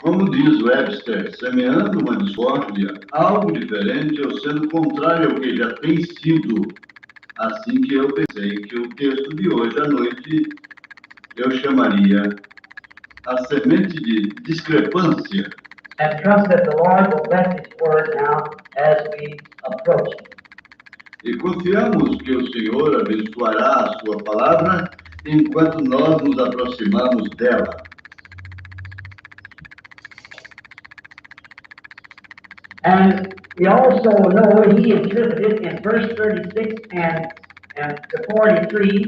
Como diz Webster, semeando uma discórdia, algo diferente ou sendo contrário ao que já tem sido. Assim que eu pensei que o texto de hoje à noite eu chamaria a semente de discrepância. And trust that the Lord will bless His word now as we approach it. E confiamos que o Senhor abençoará a sua palavra enquanto nós nos aproximamos dela. And we also know he interpreted in verse 36 and to 43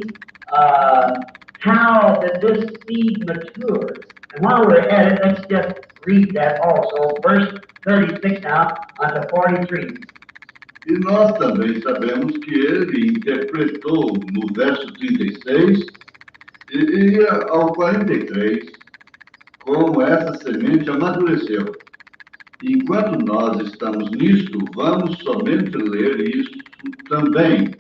how that this seed matures. And while we're at it, let's just read that also. Verse 36 now unto 43. E nós também sabemos que ele interpretou no verso 36 e ao 43 como essa semente amadureceu. Enquanto nós estamos nisto, vamos somente ler isso também.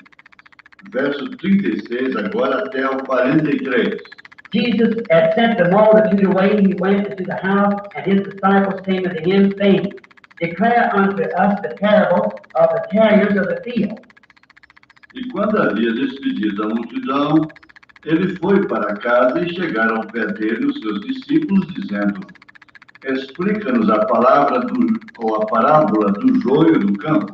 Verso 36, agora até o 43. Jesus had sent the multitude away. He went into the house, and his disciples came unto him, saying, Declare unto us the parable of the tares of the field. E quando havia despedido a multidão, ele foi para casa e chegaram ao pé dele os seus discípulos, dizendo, explica-nos a parábola do joio do campo.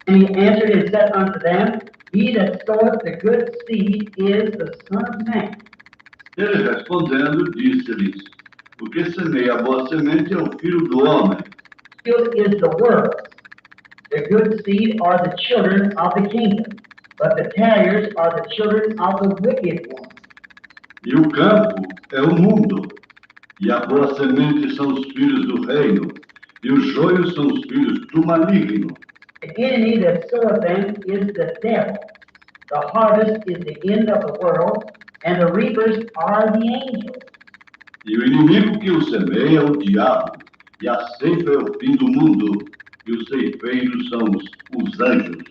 And he answered and said unto them, He that soweth the good seed is the Son of Man. Ele respondendo, disse-lhes, o que semeia a boa semente é o Filho do Homem. The field is the world. The good seed are the children of the kingdom, but the tares are the children of the wicked one. E o campo é o mundo, e a boa semente são os filhos do reino, e os joios são os filhos do maligno. The enemy that soweth them is the devil. The harvest is the end of the world, and the reapers are the angels. E o inimigo que o semeia é o diabo, e a ceifa é o fim do mundo, e os ceifeiros são os anjos.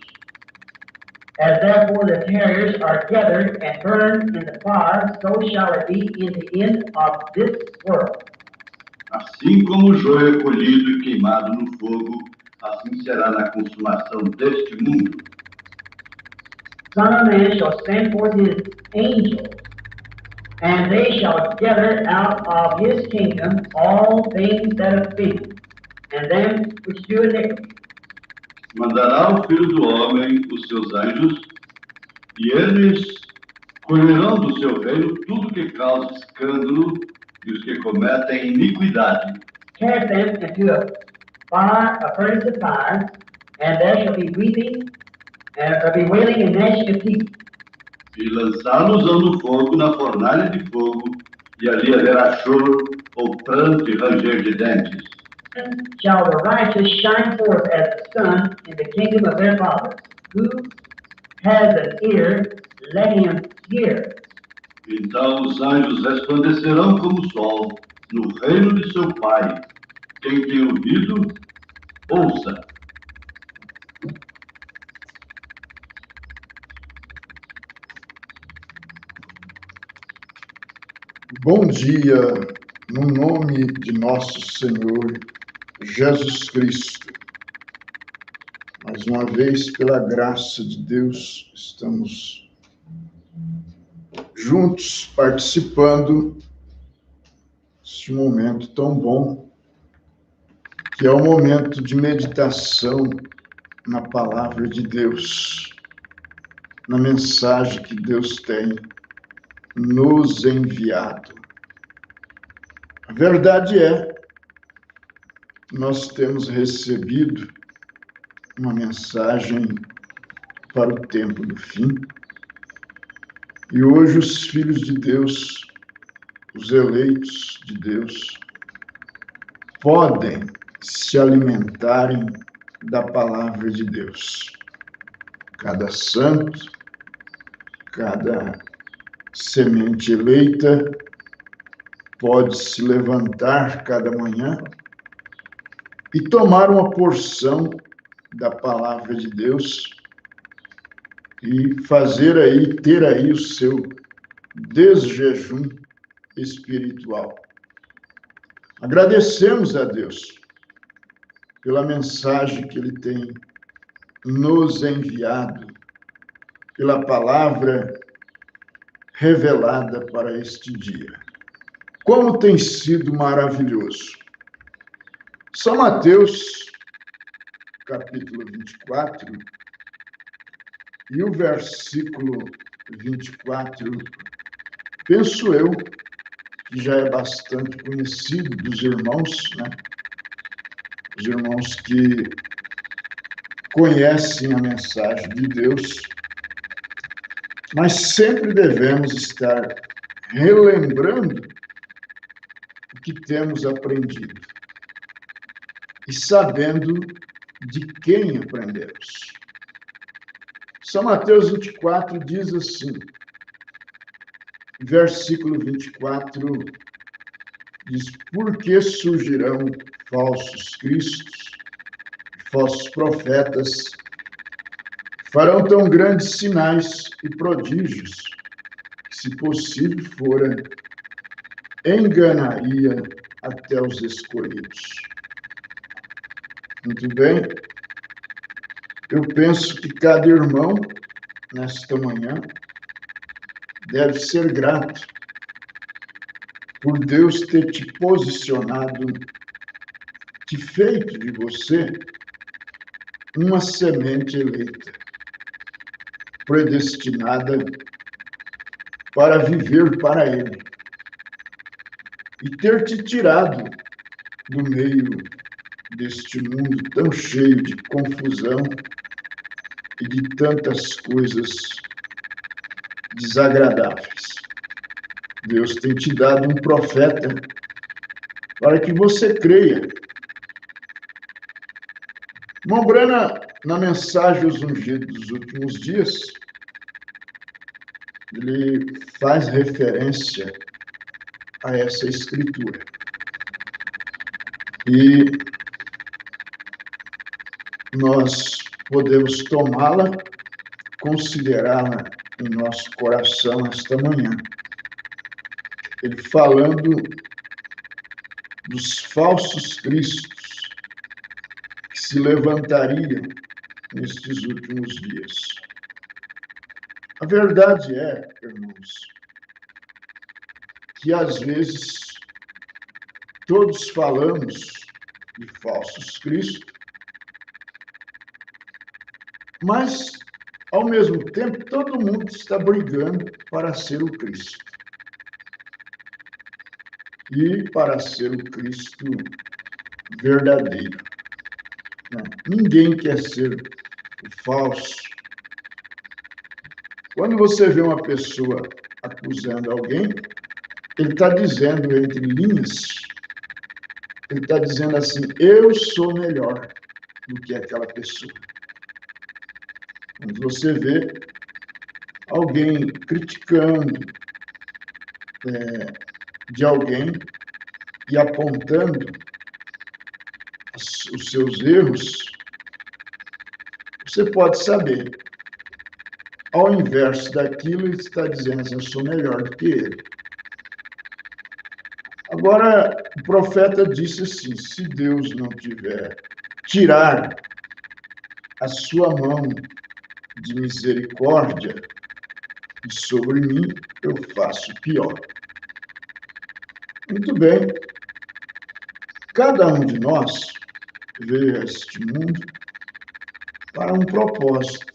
As therefore the tares are gathered and burned in the fire, so shall it be in the end of this world. Assim como o joio é colhido e queimado no fogo, assim será na consumação deste mundo. Son of Man shall send forth his angels, and they shall gather out of his kingdom all things that offend, and them which do iniquity. Mandará o Filho do Homem os seus anjos, e eles colherão do seu reino tudo que causa escândalo e os que cometem iniquidade. Cast them into a furnace of fire, and there shall be weeping, and wailing and gnashing of teeth. E lançá-los-ão no fogo, na fornalha de fogo, e ali haverá choro, ou pranto e ranger de dentes. Shall the righteous shine forth as the sun in the kingdom of their Father? Who has an ear, let him hear. Então os anjos resplandecerão como o sol, no reino de seu Pai. Quem tem ouvido, ouça. Bom dia, no nome de nosso Senhor Jesus Cristo. Mais uma vez, pela graça de Deus, estamos juntos participando deste momento tão bom, que é o momento de meditação na palavra de Deus, na mensagem que Deus tem nos enviado. A verdade é, nós temos recebido uma mensagem para o tempo do fim, e hoje os filhos de Deus, os eleitos de Deus, podem se alimentarem da palavra de Deus. Cada santo, cada semente eleita pode se levantar cada manhã e tomar uma porção da palavra de Deus e ter aí o seu desjejum espiritual. Agradecemos a Deus pela mensagem que Ele tem nos enviado, pela palavra revelada para este dia. Como tem sido maravilhoso! São Mateus, capítulo 24, e o versículo 24, penso eu, que já é bastante conhecido dos irmãos, né? Os irmãos que conhecem a mensagem de Deus, mas sempre devemos estar relembrando o que temos aprendido e sabendo de quem aprendemos. São Mateus 24 diz assim, versículo 24, diz, porque surgirão falsos cristos, falsos profetas, farão tão grandes sinais e prodígios, que, se possível fora, enganaria até os escolhidos. Muito bem. Eu penso que cada irmão, nesta manhã, deve ser grato por Deus ter te posicionado, te feito de você uma semente eleita, predestinada para viver para Ele, e ter te tirado do meio deste mundo tão cheio de confusão e de tantas coisas desagradáveis. Deus tem te dado um profeta para que você creia. Irmão Brana, na mensagem Os Ungidos dos Últimos Dias, ele faz referência a essa escritura. E nós podemos tomá-la, considerá-la em nosso coração esta manhã. Ele falando dos falsos cristos que se levantariam nestes últimos dias. A verdade é, irmãos, que às vezes todos falamos de falsos cristos, mas, ao mesmo tempo, todo mundo está brigando para ser o Cristo. E para ser o Cristo verdadeiro. Ninguém quer ser o falso. Quando você vê uma pessoa acusando alguém, ele está dizendo entre linhas, ele está dizendo assim, eu sou melhor do que aquela pessoa. Quando você vê alguém criticando de alguém e apontando os seus erros, você pode saber, ao inverso daquilo, ele está dizendo assim, eu sou melhor do que ele. Agora, o profeta disse assim, se Deus não tirar a sua mão de misericórdia de sobre mim, eu faço pior. Muito bem. Cada um de nós veio a este mundo para um propósito,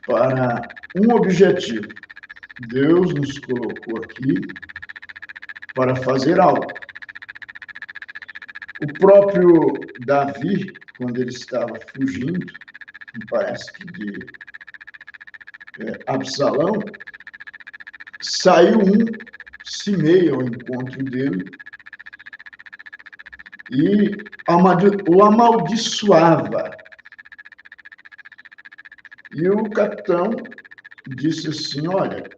para um objetivo. Deus nos colocou aqui para fazer algo. O próprio Davi, quando ele estava fugindo, me parece que de Absalão, saiu Simei ao encontro dele e o amaldiçoava. E o capitão disse assim, olha,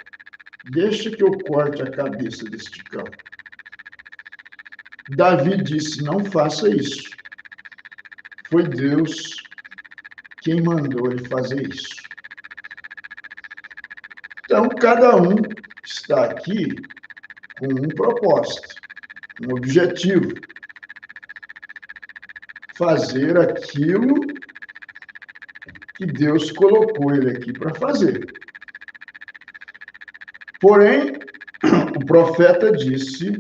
deixa que eu corte a cabeça deste cão. Davi disse, não faça isso. Foi Deus quem mandou ele fazer isso. Então, cada um está aqui com um propósito, um objetivo. Fazer aquilo que Deus colocou ele aqui para fazer. Porém, o profeta disse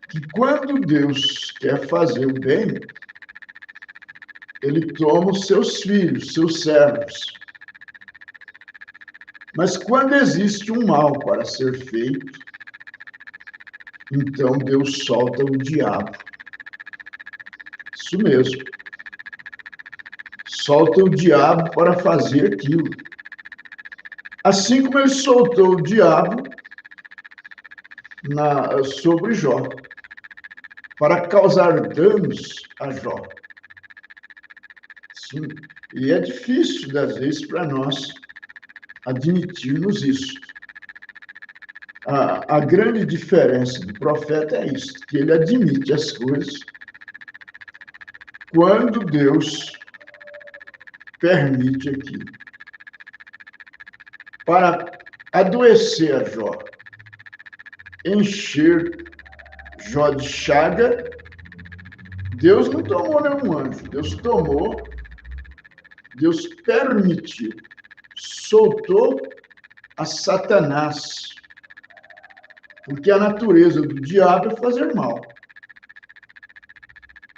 que quando Deus quer fazer o bem, ele toma os seus filhos, seus servos. Mas quando existe um mal para ser feito, então Deus solta o diabo. Isso mesmo. Solta o diabo para fazer aquilo. Assim como ele soltou o diabo sobre Jó, para causar danos a Jó. Sim, e é difícil, às vezes, para nós admitirmos isso. A grande diferença do profeta é isso, que ele admite as coisas quando Deus permite aquilo. Para adoecer a Jó, encher Jó de chaga, Deus não tomou nenhum anjo, Deus permitiu, soltou a Satanás, porque a natureza do diabo é fazer mal.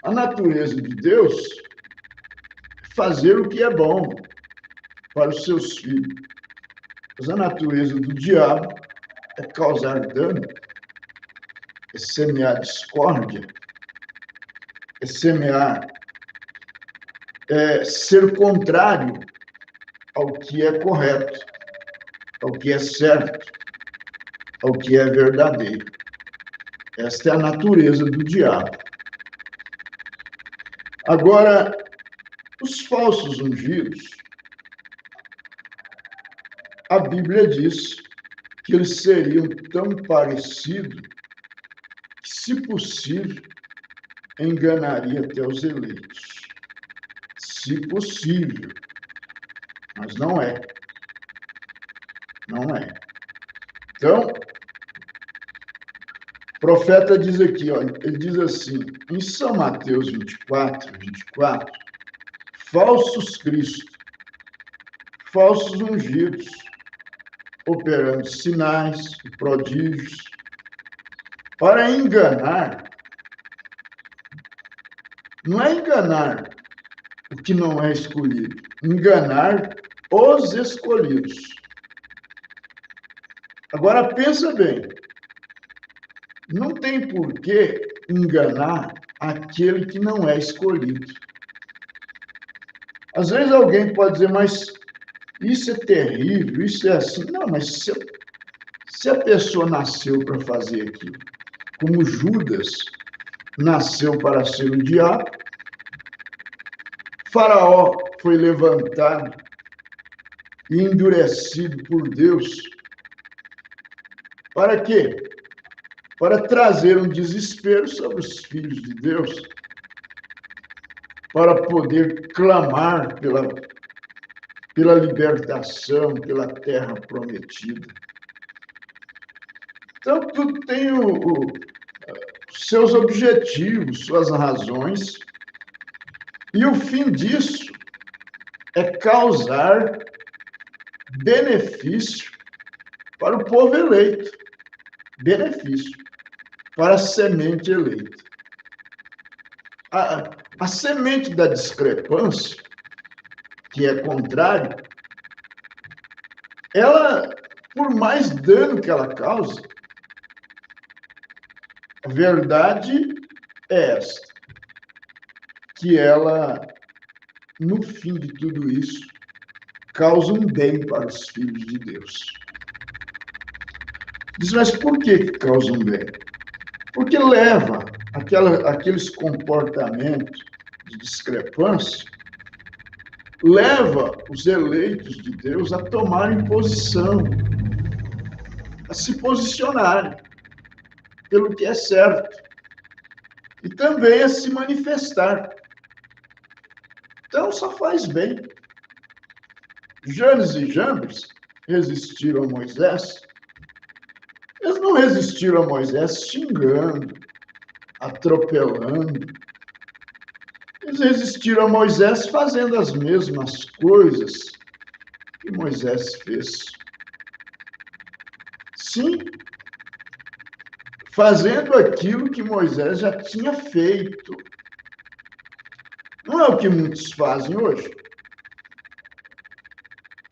A natureza de Deus é fazer o que é bom para os seus filhos. Mas a natureza do diabo é causar dano, é semear discórdia, é semear, é ser contrário ao que é correto, ao que é certo, ao que é verdadeiro. Esta é a natureza do diabo. Agora, os falsos ungidos, a Bíblia diz que eles seriam tão parecidos que, se possível, enganaria até os eleitos. Se possível. Mas não é. Não é. Então, o profeta diz aqui, ó, ele diz assim, em São Mateus 24, falsos cristos, falsos ungidos, operando sinais e prodígios, para enganar, não é enganar o que não é escolhido, enganar os escolhidos. Agora, pensa bem, não tem por que enganar aquele que não é escolhido. Às vezes alguém pode dizer, mas isso é terrível, isso é assim. Não, mas se a pessoa nasceu para fazer aquilo, como Judas nasceu para ser o diabo, Faraó foi levantado e endurecido por Deus. Para quê? Para trazer um desespero sobre os filhos de Deus, para poder clamar pela libertação, pela terra prometida. Então, tudo tem os seus objetivos, suas razões, e o fim disso é causar benefício para o povo eleito, benefício para a semente eleita. A semente da discrepância, que é contrária, ela, por mais dano que ela cause, a verdade é esta, que ela, no fim de tudo isso, causa um bem para os filhos de Deus. Diz, mas por que causa um bem? Porque leva aqueles comportamentos de discrepância, leva os eleitos de Deus a tomarem posição, a se posicionarem pelo que é certo e também a se manifestar. Então, só faz bem. Janes e Jambres resistiram a Moisés, Eles não resistiram a Moisés xingando, atropelando. Eles resistiram a Moisés fazendo as mesmas coisas que Moisés fez. Sim, fazendo aquilo que Moisés já tinha feito. Não é o que muitos fazem hoje.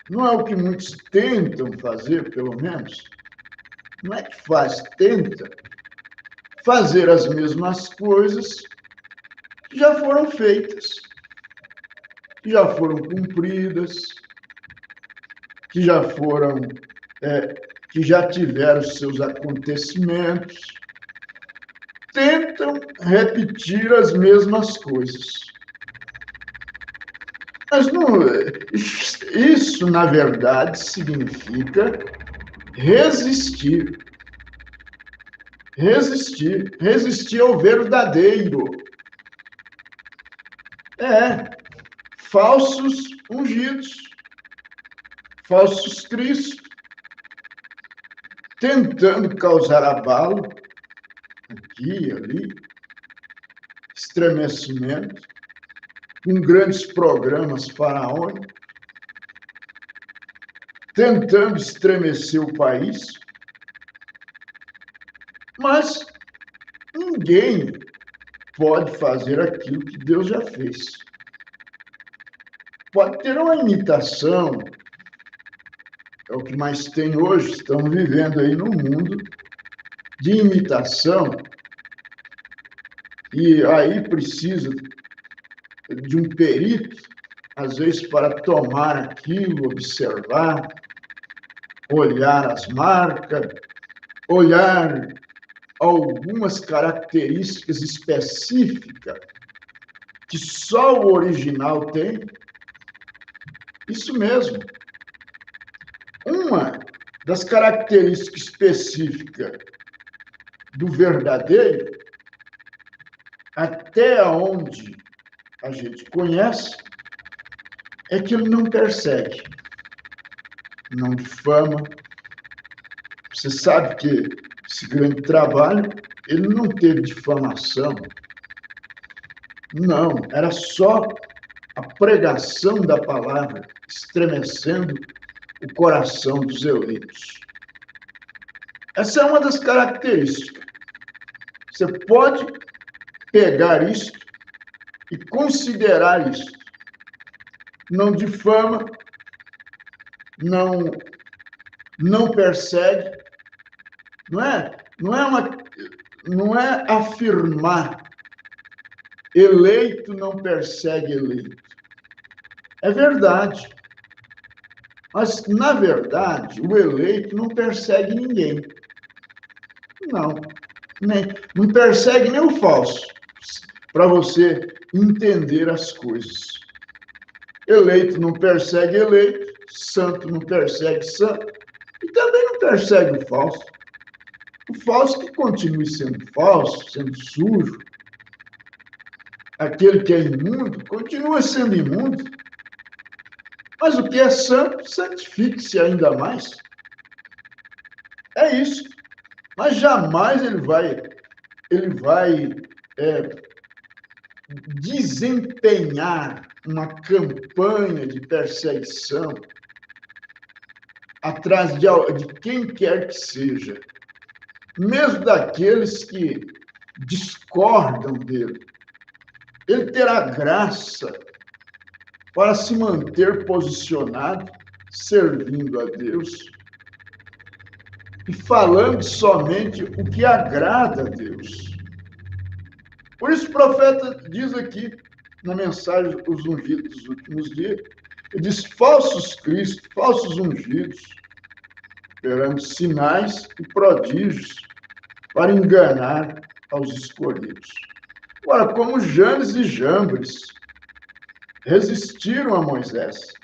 Não é o que muitos tentam fazer, pelo menos. Não é que faz, tenta fazer as mesmas coisas que já foram feitas, que já foram cumpridas, que já foram, que já tiveram seus acontecimentos. Tentam repetir as mesmas coisas. Mas não, isso, na verdade, significa resistir. Resistir ao verdadeiro. Falsos ungidos, falsos cristos, tentando causar abalo, aqui e ali, estremecimento, com grandes programas faraônicos, tentando estremecer o país, mas ninguém pode fazer aquilo que Deus já fez. Pode ter uma imitação, é o que mais tem hoje, estamos vivendo aí num mundo de imitação, e aí precisa de um perito, às vezes para tomar aquilo, observar, olhar as marcas, olhar algumas características específicas que só o original tem. Isso mesmo. Uma das características específicas do verdadeiro, até onde a gente conhece, é que ele não persegue, não difama. Você sabe que esse grande trabalho, ele não teve difamação. Não, era só a pregação da palavra, estremecendo o coração dos eleitos. Essa é uma das características. Você pode pegar isso e considerar isso. Não difama, não persegue, não é afirmar eleito não persegue eleito. É verdade. Mas, na verdade, o eleito não persegue ninguém. Não persegue nem o falso, para você entender as coisas. Eleito não persegue eleito, santo não persegue santo, e também não persegue o falso. O falso que continue sendo falso, sendo sujo, aquele que é imundo, continua sendo imundo. Mas o que é santo, santifique-se ainda mais. É isso. Mas jamais ele vai desempenhar uma campanha de perseguição atrás de quem quer que seja, mesmo daqueles que discordam dele. Ele terá graça para se manter posicionado, servindo a Deus e falando somente o que agrada a Deus. Por isso o profeta diz aqui, na mensagem Os Ungidos dos Últimos Dias, ele diz: falsos cristos, falsos ungidos, esperando sinais e prodígios para enganar aos escolhidos. Agora, como Janes e Jambres resistiram a Moisés,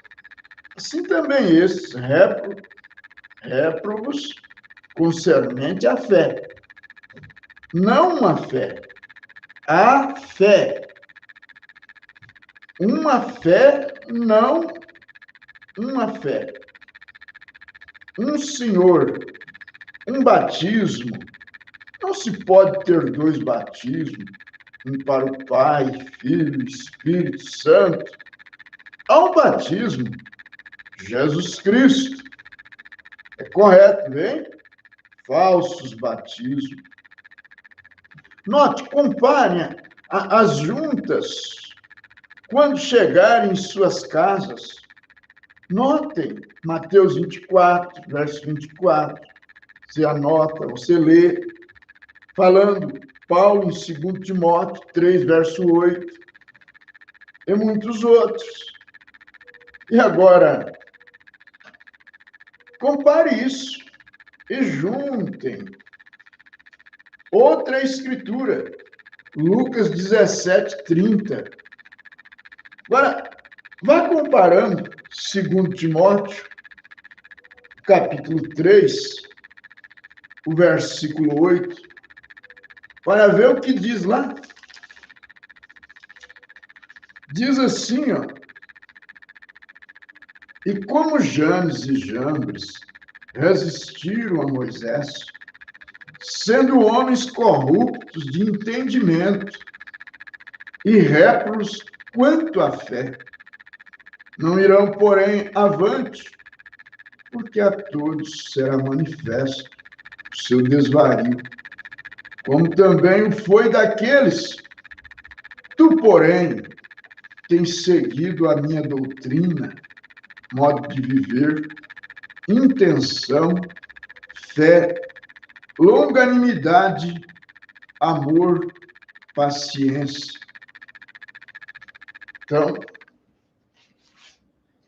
assim também esses réprobos concernente à fé. Não uma fé, a fé. Uma fé, não uma fé. Um Senhor, um batismo, não se pode ter dois batismos, um para o Pai, Filho e Espírito Santo. Há um batismo, Jesus Cristo. É correto, vem? Falsos batismos. Note, compare as juntas quando chegarem em suas casas. Notem Mateus 24, verso 24. Você anota, você lê, falando Paulo em 2 Timóteo 3, verso 8, e muitos outros. E agora, compare isso e juntem. Outra escritura, Lucas 17, 30. Agora, vá comparando 2 Timóteo, capítulo 3, o versículo 8, para ver o que diz lá. Diz assim, ó: e como Janes e Jambres resistiram a Moisés, sendo homens corruptos de entendimento e réprolos quanto à fé, não irão, porém, avante, porque a todos será manifesto o seu desvario, como também o foi daqueles. Tu, porém, tens seguido a minha doutrina, modo de viver, intenção, fé, longanimidade, amor, paciência. Então,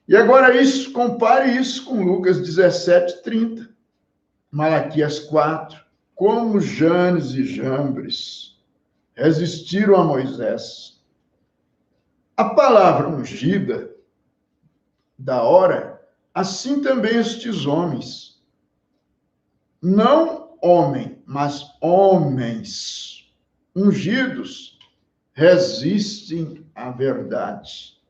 e agora isso, compare isso com Lucas 17, 30, Malaquias 4, como Janes e Jambres resistiram a Moisés. A palavra ungida da hora, assim também estes homens, não homem, mas homens ungidos, resistem à verdade.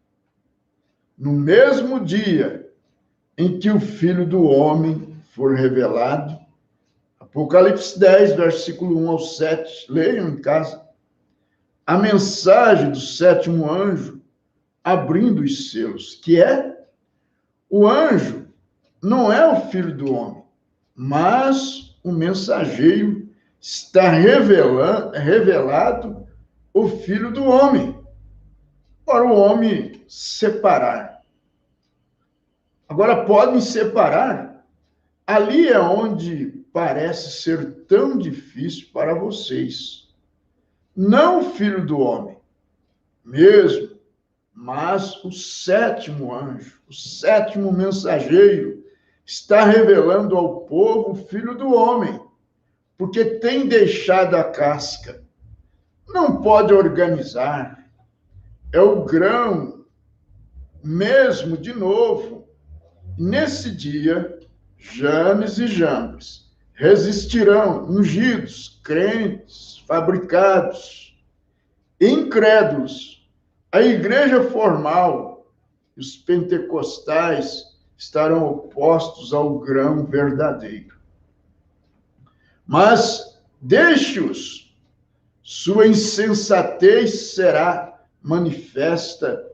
No mesmo dia em que o Filho do Homem for revelado, Apocalipse 10, versículo 1 ao 7, leiam em casa, a mensagem do sétimo anjo abrindo os selos, que é o anjo, não é o Filho do Homem, mas o mensageiro está revelado o Filho do Homem, para o homem separar. Agora, podem separar, ali é onde parece ser tão difícil para vocês. Não o Filho do Homem, mesmo, mas o sétimo anjo, o sétimo mensageiro, está revelando ao povo o Filho do Homem, porque tem deixado a casca. Não pode organizar. É o grão mesmo, de novo. Nesse dia, Janes e Jambres resistirão, ungidos, crentes, fabricados, incrédulos. A igreja formal, os pentecostais, estarão opostos ao grão verdadeiro. Mas deixe-os, sua insensatez será manifesta,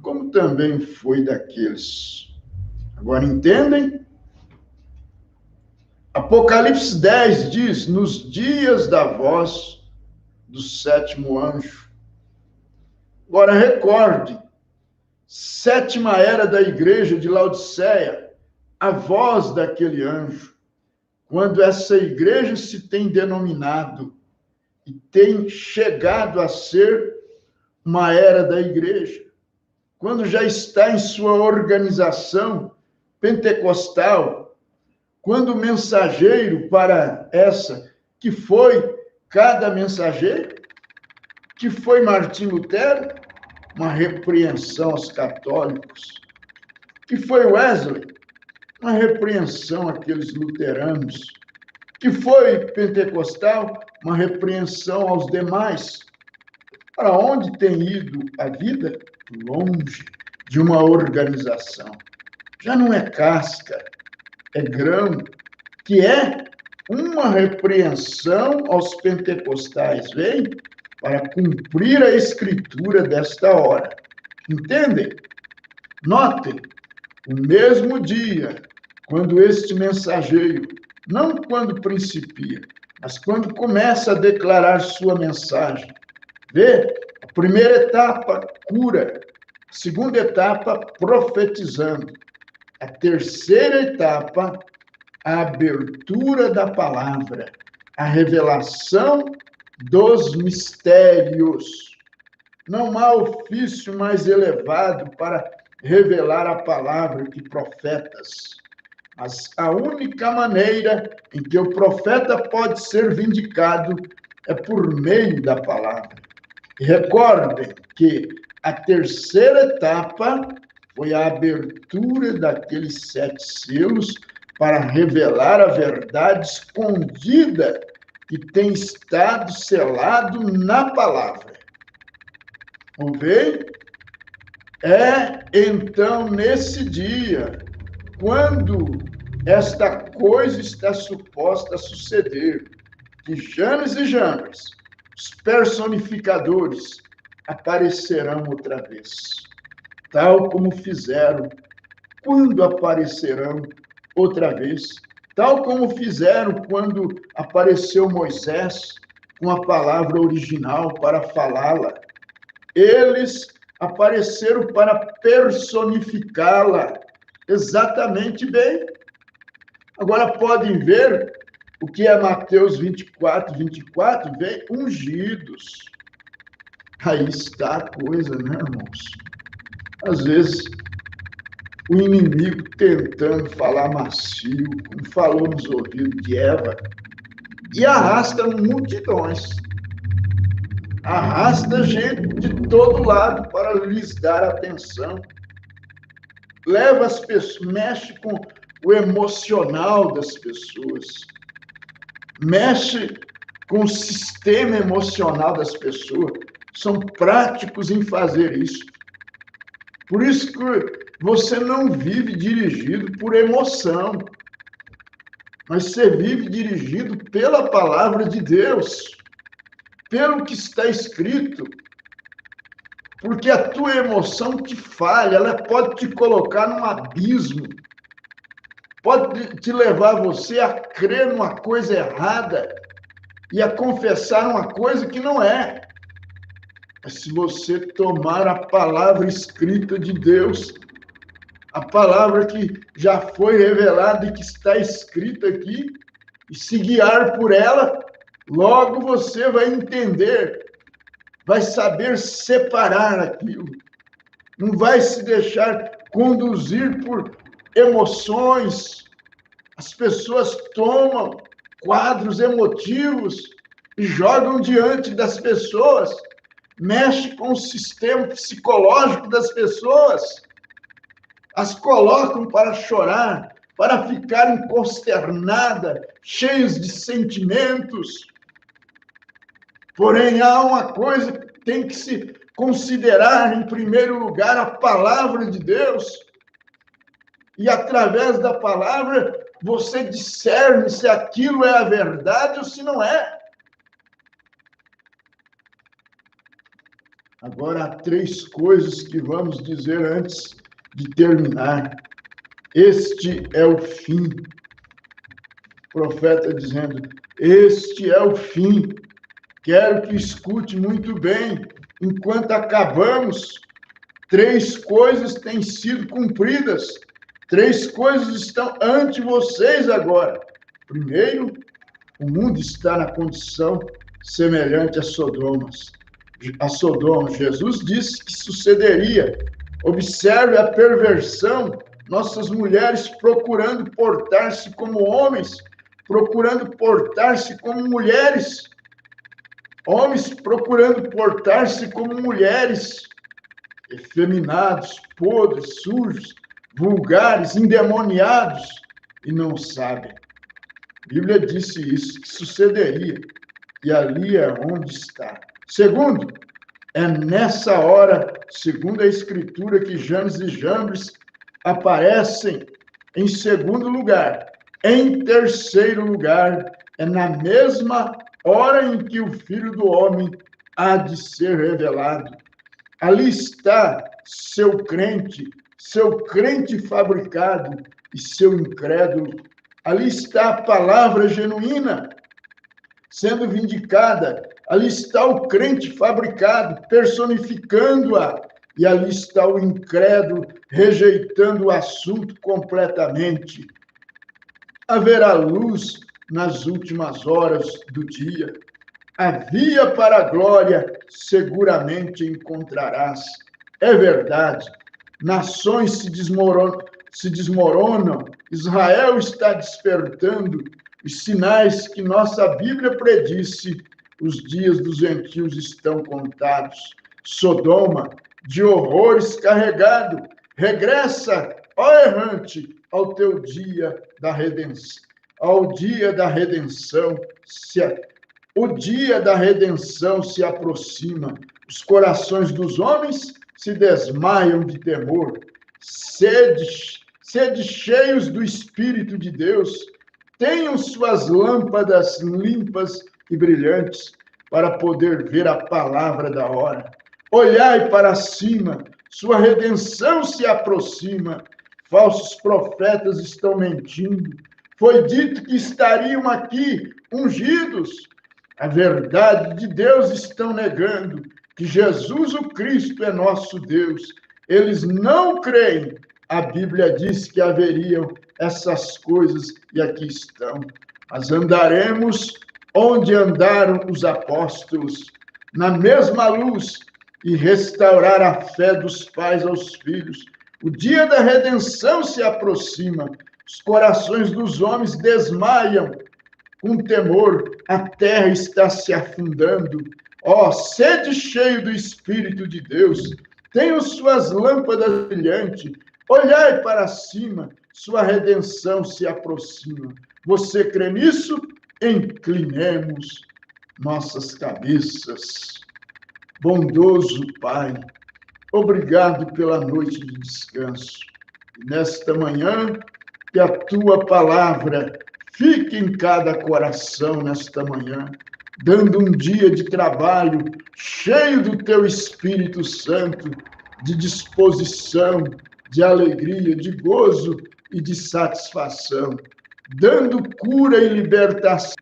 como também foi daqueles. Agora entendem? Apocalipse 10 diz, nos dias da voz do sétimo anjo. Agora recorde, sétima era da igreja de Laodiceia, a voz daquele anjo. Quando essa igreja se tem denominado e tem chegado a ser uma era da igreja, quando já está em sua organização pentecostal, quando o mensageiro para essa, que foi cada mensageiro, que foi Martim Lutero, uma repreensão aos católicos, que foi Wesley, uma repreensão àqueles luteranos, que foi pentecostal, uma repreensão aos demais. Para onde tem ido a vida? Longe de uma organização. Já não é casca, é grão, que é uma repreensão aos pentecostais, vem para cumprir a escritura desta hora. Entendem? Notem, o mesmo dia, quando este mensageiro, não quando principia, mas quando começa a declarar sua mensagem, vê? A primeira etapa, cura. A segunda etapa, profetizando. A terceira etapa, a abertura da palavra, a revelação dos mistérios. Não há ofício mais elevado para revelar a palavra que profetas. Mas a única maneira em que o profeta pode ser vindicado é por meio da palavra. E recordem que a terceira etapa foi a abertura daqueles 7 selos para revelar a verdade escondida que tem estado selado na palavra. Ouvem? É então nesse dia, quando esta coisa está suposta a suceder, que Janes e Jambres, os personificadores, aparecerão outra vez, tal como fizeram quando aparecerão outra vez, tal como fizeram quando apareceu Moisés com a palavra original para falá-la. Eles apareceram para personificá-la exatamente bem. Agora podem ver o que é Mateus 24, vem ungidos. Aí está a coisa, né, irmãos? Às vezes, o inimigo tentando falar macio, como falou nos ouvidos de Eva, e arrasta multidões. Arrasta gente de todo lado para lhes dar atenção. Leva as pessoas, mexe com o emocional das pessoas. Mexe com o sistema emocional das pessoas. São práticos em fazer isso. Por isso que você não vive dirigido por emoção, mas você vive dirigido pela palavra de Deus, pelo que está escrito, porque a tua emoção te falha, ela pode te colocar num abismo, pode te levar você a crer numa coisa errada e a confessar uma coisa que não é. Mas se você tomar a palavra escrita de Deus, a palavra que já foi revelada e que está escrita aqui, e se guiar por ela, logo você vai entender, vai saber separar aquilo, não vai se deixar conduzir por emoções. As pessoas tomam quadros emotivos e jogam diante das pessoas, mexe com o sistema psicológico das pessoas, as colocam para chorar, para ficarem consternadas, cheias de sentimentos. Porém, há uma coisa que tem que se considerar, em primeiro lugar, a palavra de Deus. E, através da palavra, você discerne se aquilo é a verdade ou se não é. Agora, há 3 coisas que vamos dizer antes de terminar. Este é o fim. O profeta dizendo, este é o fim. Quero que escute muito bem. Enquanto acabamos, 3 coisas têm sido cumpridas. 3 coisas estão ante vocês agora. Primeiro, o mundo está na condição semelhante a Sodoma. Jesus disse que sucederia. Observe a perversão. Nossas mulheres procurando portar-se como homens, procurando portar-se como mulheres. Homens procurando portar-se como mulheres, efeminados, podres, sujos, vulgares, endemoniados, e não sabem. A Bíblia disse isso, que sucederia, e ali é onde está. Segundo, é nessa hora, segundo a Escritura, que Janes e Jambres aparecem em segundo lugar, Em terceiro lugar, é na mesma hora em que o Filho do Homem há de ser revelado. Ali está seu crente fabricado e seu incrédulo. Ali está a palavra genuína sendo vindicada. Ali está o crente fabricado, personificando-a. E ali está o incrédulo, rejeitando o assunto completamente. Haverá luz nas últimas horas do dia. A via para a glória seguramente encontrarás. É verdade. Nações se desmoronam. Israel está despertando. Os sinais que nossa Bíblia predisse, os dias dos gentios estão contados. Sodoma, de horrores carregado, regressa, ó errante, ao teu dia da redenção. Ao dia da redenção, o dia da redenção se aproxima. Os corações dos homens se desmaiam de temor. Sede cheios do Espírito de Deus. Tenham suas lâmpadas limpas e brilhantes para poder ver a palavra da hora. Olhai para cima, sua redenção se aproxima. Falsos profetas estão mentindo. Foi dito que estariam aqui ungidos. A verdade de Deus estão negando, que Jesus o Cristo é nosso Deus. Eles não creem. A Bíblia diz que haveriam essas coisas e aqui estão. Mas andaremos onde andaram os apóstolos, na mesma luz, e restaurar a fé dos pais aos filhos. O dia da redenção se aproxima. Os corações dos homens desmaiam com temor. A terra está se afundando. Ó, sede cheio do Espírito de Deus. Tenham suas lâmpadas brilhantes. Olhai para cima. Sua redenção se aproxima. Você crê nisso? Inclinemos nossas cabeças. Bondoso Pai, obrigado pela noite de descanso. E nesta manhã, que a tua palavra fique em cada coração nesta manhã, dando um dia de trabalho cheio do teu Espírito Santo, de disposição, de alegria, de gozo e de satisfação, dando cura e libertação.